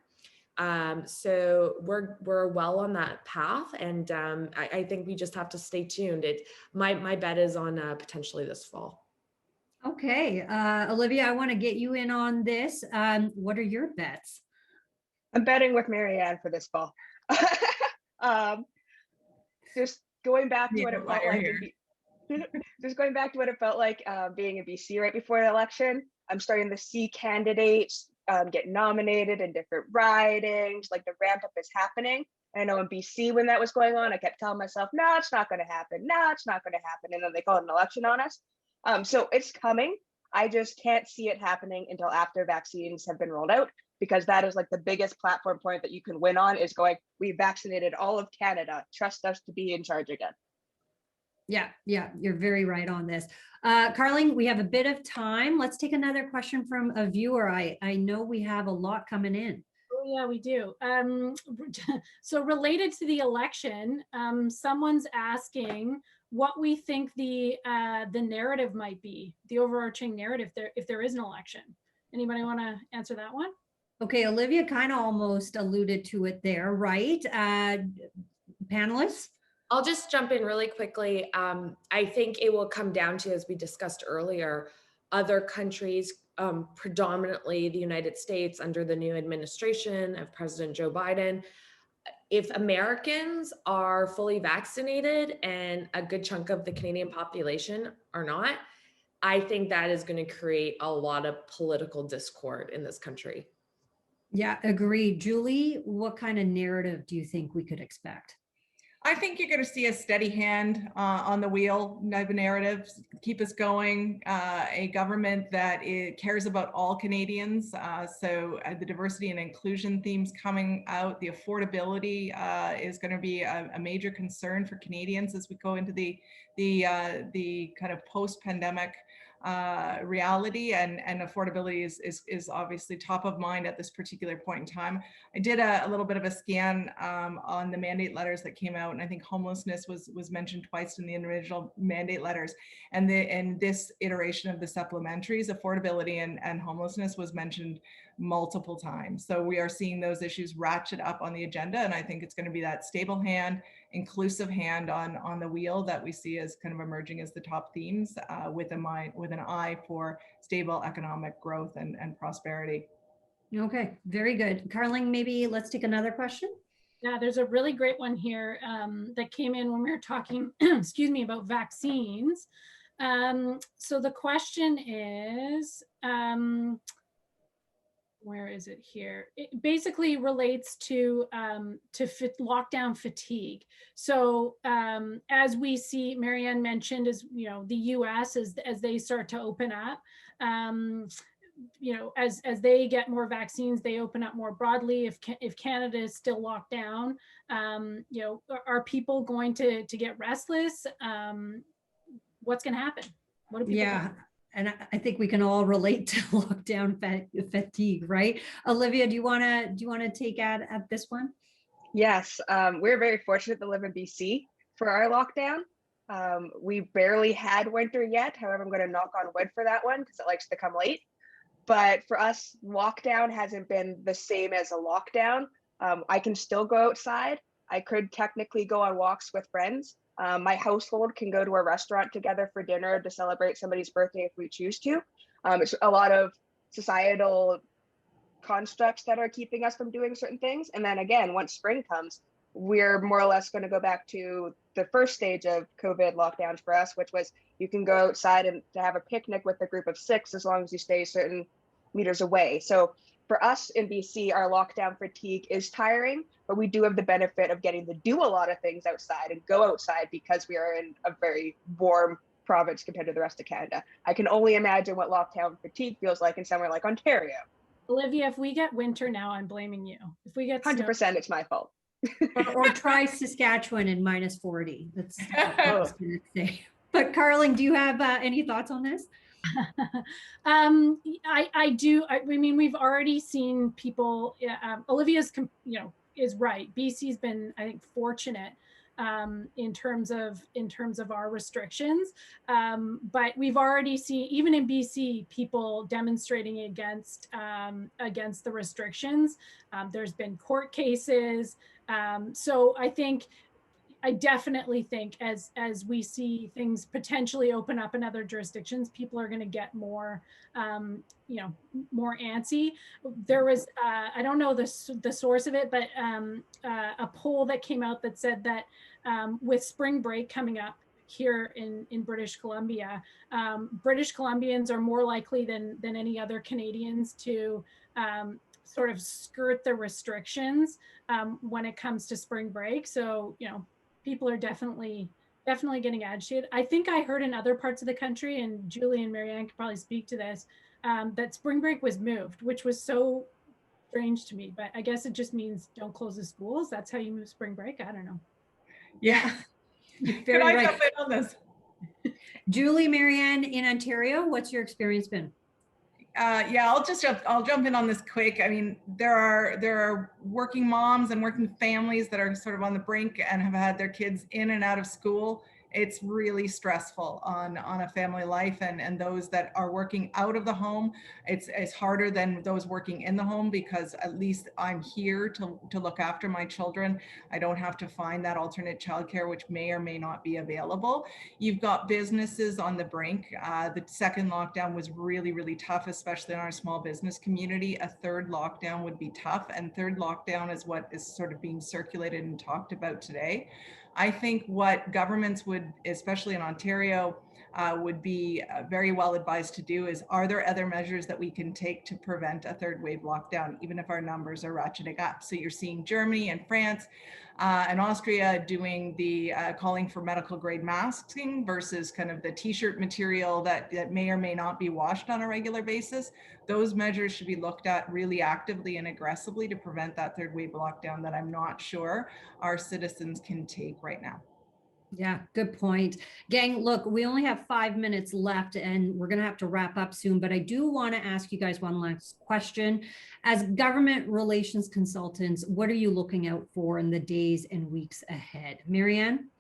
B: So we're well on that path, and I think we just have to stay tuned. My bet is on potentially this fall.
A: Okay, Olivia, I want to get you in on this. What are your bets?
E: I'm betting with Marianne for this fall. Just going back to what it felt like. Just going back to what it felt like being in BC right before the election. I'm starting to see candidates get nominated in different ridings. Like, the ramp up is happening. I know in BC when that was going on, I kept telling myself, no, it's not going to happen. No, it's not going to happen. And then they called an election on us. So it's coming. I just can't see it happening until after vaccines have been rolled out, because that is like the biggest platform point that you can win on, is going, we vaccinated all of Canada. Trust us to be in charge again.
A: Yeah, you're very right on this. Carling, we have a bit of time. Let's take another question from a viewer. I know we have a lot coming in.
D: yeah, we do. So related to the election, someone's asking what we think the narrative might be, the overarching narrative there if there is an election. Anybody want to answer that one?
A: Okay, Olivia kind of almost alluded to it there, right? Panelists?
B: I'll just jump in really quickly. I think it will come down to, as we discussed earlier, other countries, predominantly the United States under the new administration of President Joe Biden. If Americans are fully vaccinated and a good chunk of the Canadian population are not, I think that is going to create a lot of political discord in this country.
A: Yeah, agreed. Julie, what kind of narrative do you think we could expect?
C: I think you're going to see a steady hand on the wheel of narratives, keep us going, a government that cares about all Canadians. So the diversity and inclusion themes coming out, the affordability is going to be a major concern for Canadians as we go into the kind of post-pandemic reality, and affordability is obviously top of mind at this particular point in time. I did a little bit of a scan on the mandate letters that came out, and I think homelessness was mentioned twice in the individual mandate letters, and this iteration of the supplementaries, affordability and homelessness was mentioned multiple times. So we are seeing those issues ratchet up on the agenda, and I think it's going to be that stable hand, inclusive hand on the wheel that we see as kind of emerging as the top themes, with an eye for stable economic growth and prosperity.
A: Okay, very good. Carling, maybe let's take another question.
D: Yeah, there's a really great one here that came in when we were talking, excuse me, about vaccines. So the question is, where is it here? It basically relates to lockdown fatigue. So as we see, Marianne mentioned, as you know, the U.S. as they start to open up, you know, as they get more vaccines, they open up more broadly. If Canada is still locked down, you know, are people going to get restless? What's going to happen? What do people
A: Yeah.
D: think?
A: And I think we can all relate to lockdown fatigue, right? Olivia, do you want to take at this one?
E: Yes, we're very fortunate to live in BC for our lockdown. We barely had winter yet. However, I'm going to knock on wood for that one because it likes to come late. But for us, lockdown hasn't been the same as a lockdown. I can still go outside. I could technically go on walks with friends. My household can go to a restaurant together for dinner to celebrate somebody's birthday if we choose to. It's a lot of societal constructs that are keeping us from doing certain things. And then again, once spring comes, we're more or less going to go back to the first stage of COVID lockdowns for us, which was you can go outside and to have a picnic with a group of 6 as long as you stay certain meters away. So for us in BC, our lockdown fatigue is tiring, but we do have the benefit of getting to do a lot of things outside and go outside because we are in a very warm province compared to the rest of Canada. I can only imagine what lockdown fatigue feels like in somewhere like Ontario.
D: Olivia, if we get winter now, I'm blaming you. If we get
E: 100%, it's my fault.
A: or try Saskatchewan in -40. That's what I was going to say. But Carling, do you have any thoughts on this?
D: I do. I mean, we've already seen people. Olivia's, you know, is right. BC's been, I think, fortunate in terms of our restrictions, but we've already seen, even in BC, people demonstrating against the restrictions. There's been court cases. So I definitely think as we see things potentially open up in other jurisdictions, people are going to get more, you know, more antsy. There was, I don't know the source of it, but a poll that came out that said that with spring break coming up here in British Columbia, British Columbians are more likely than any other Canadians to sort of skirt the restrictions when it comes to spring break. So, you know, people are definitely getting agitated. I think I heard in other parts of the country, and Julie and Marianne could probably speak to this, that spring break was moved, which was so strange to me, but I guess it just means don't close the schools. That's how you move spring break. I don't know.
C: Yeah.
A: Very
C: Can I
A: right.
C: jump in on this?
A: Julie, Marianne, in Ontario, what's your experience been?
C: Yeah, I'll jump in on this quick. I mean, there are working moms and working families that are sort of on the brink and have had their kids in and out of school. It's really stressful on a family life, and those that are working out of the home, it's harder than those working in the home, because at least I'm here to look after my children. I don't have to find that alternate childcare, which may or may not be available. You've got businesses on the brink. The second lockdown was really, really tough, especially in our small business community. A third lockdown would be tough, and third lockdown is what is sort of being circulated and talked about today. I think what governments would, especially in Ontario, would be very well advised to do is, are there other measures that we can take to prevent a third wave lockdown, even if our numbers are ratcheting up? So you're seeing Germany and France and Austria doing the calling for medical grade masking versus kind of the t-shirt material that may or may not be washed on a regular basis. Those measures should be looked at really actively and aggressively to prevent that third wave lockdown that I'm not sure our citizens can take right now.
A: Yeah, good point. Gang, look, we only have 5 minutes left and we're going to have to wrap up soon, but I do want to ask you guys one last question. As government relations consultants, what are you looking out for in the days and weeks ahead? Marianne?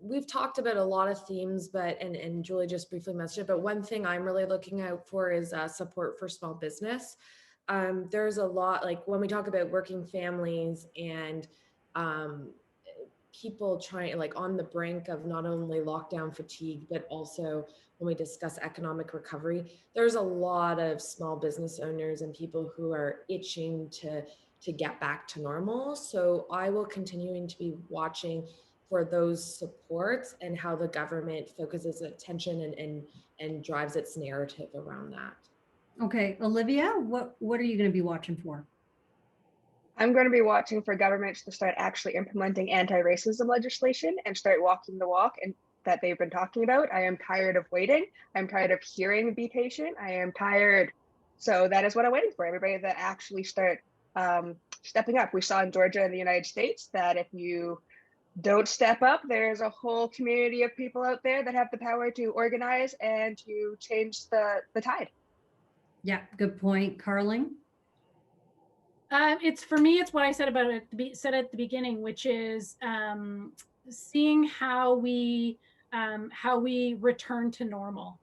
B: We've talked about a lot of themes, but and Julie just briefly mentioned it, but one thing I'm really looking out for is support for small business. There's a lot, like when we talk about working families and people trying, like on the brink of not only lockdown fatigue, but also when we discuss economic recovery, there's a lot of small business owners and people who are itching to get back to normal. So I will continuing to be watching for those supports and how the government focuses attention and drives its narrative around that.
A: Okay, Olivia, what are you going to be watching for?
E: I'm going to be watching for governments to start actually implementing anti-racism legislation and start walking the walk and that they've been talking about. I am tired of waiting. I'm tired of hearing be patient. I am tired. So that is what I'm waiting for. Everybody to actually start stepping up. We saw in Georgia and the United States that if you don't step up, there's a whole community of people out there that have the power to organize and to change the tide.
A: Yeah, good point. Carling?
D: It's, for me, it's what I said about it, said at the beginning, which is seeing how we return to normal.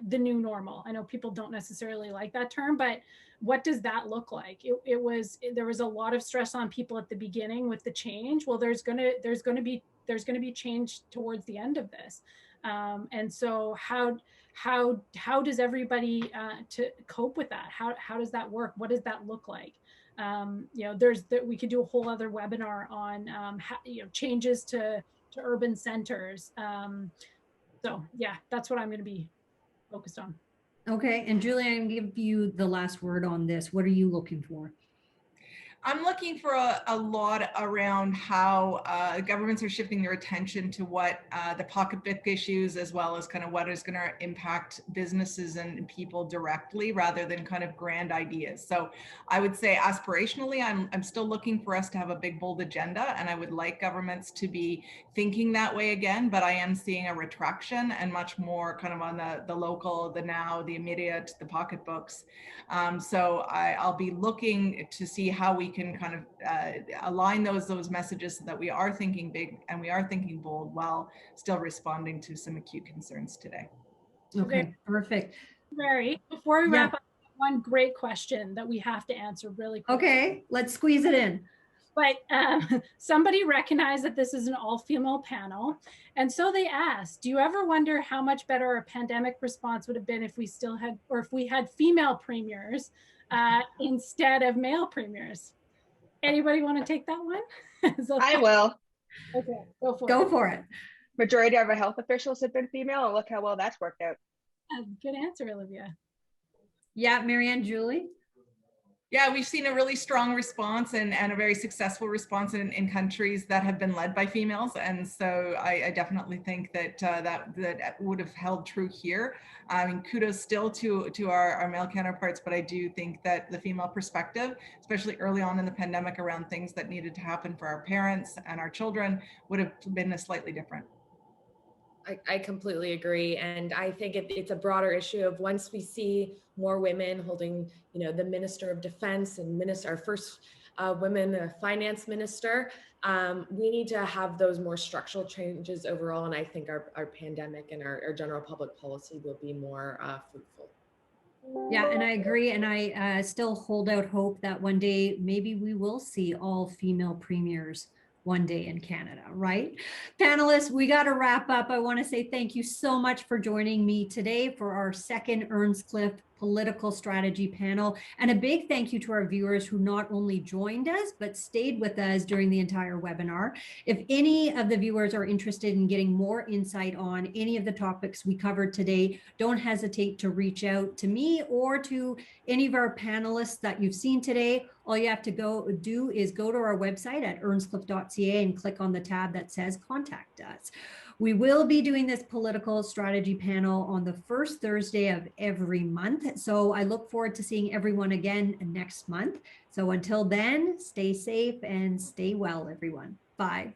D: The new normal. I know people don't necessarily like that term, but what does that look like? There was a lot of stress on people at the beginning with the change. Well, there's going to be change towards the end of this. And so how does everybody to cope with that? How does that work? What does that look like? We could do a whole other webinar on changes to urban centers. So yeah, that's what I'm going to be focused on.
A: Okay, and Julie, I'm going to give you the last word on this. What are you looking for?
C: I'm looking for a lot around how governments are shifting their attention to what the pocketbook issues, as well as kind of what is going to impact businesses and people directly, rather than kind of grand ideas. So I would say aspirationally, I'm still looking for us to have a big, bold agenda, and I would like governments to be thinking that way again, but I am seeing a retraction and much more kind of on the local, the now, the immediate, the pocketbooks. So I'll be looking to see how we can kind of align those messages so that we are thinking big and we are thinking bold while still responding to some acute concerns today.
A: Okay, perfect.
D: Mary, before we wrap up, one great question that we have to answer really quick.
A: Okay, let's squeeze it in.
D: But somebody recognized that this is an all-female panel. And so they asked, do you ever wonder how much better our pandemic response would have been if we still had, or if we had female premiers instead of male premiers? Anybody want to take that one?
E: I will.
D: Okay,
A: go for it.
E: Majority of our health officials have been female, and look how well that's worked out.
D: Good answer, Olivia.
A: Yeah, Marianne, Julie?
C: Yeah, we've seen a really strong response and a very successful response in countries that have been led by females. And so I definitely think that that would have held true here. I mean, kudos still to our male counterparts, but I do think that the female perspective, especially early on in the pandemic around things that needed to happen for our parents and our children, would have been a slightly different.
B: I completely agree. And I think it's a broader issue of once we see more women holding, the Minister of Defense and our first women finance minister, we need to have those more structural changes overall. And I think our pandemic and our general public policy will be more fruitful.
A: Yeah, and I agree. And I still hold out hope that one day maybe we will see all female premiers one day in Canada, right? Panelists, we got to wrap up. I want to say thank you so much for joining me today for our second Earnscliffe Political Strategy panel. And a big thank you to our viewers who not only joined us, but stayed with us during the entire webinar. If any of the viewers are interested in getting more insight on any of the topics we covered today, don't hesitate to reach out to me or to any of our panelists that you've seen today. All you have to do is go to our website at earnscliffe.ca and click on the tab that says Contact Us. We will be doing this political strategy panel on the first Thursday of every month. So I look forward to seeing everyone again next month. So until then, stay safe and stay well, everyone. Bye.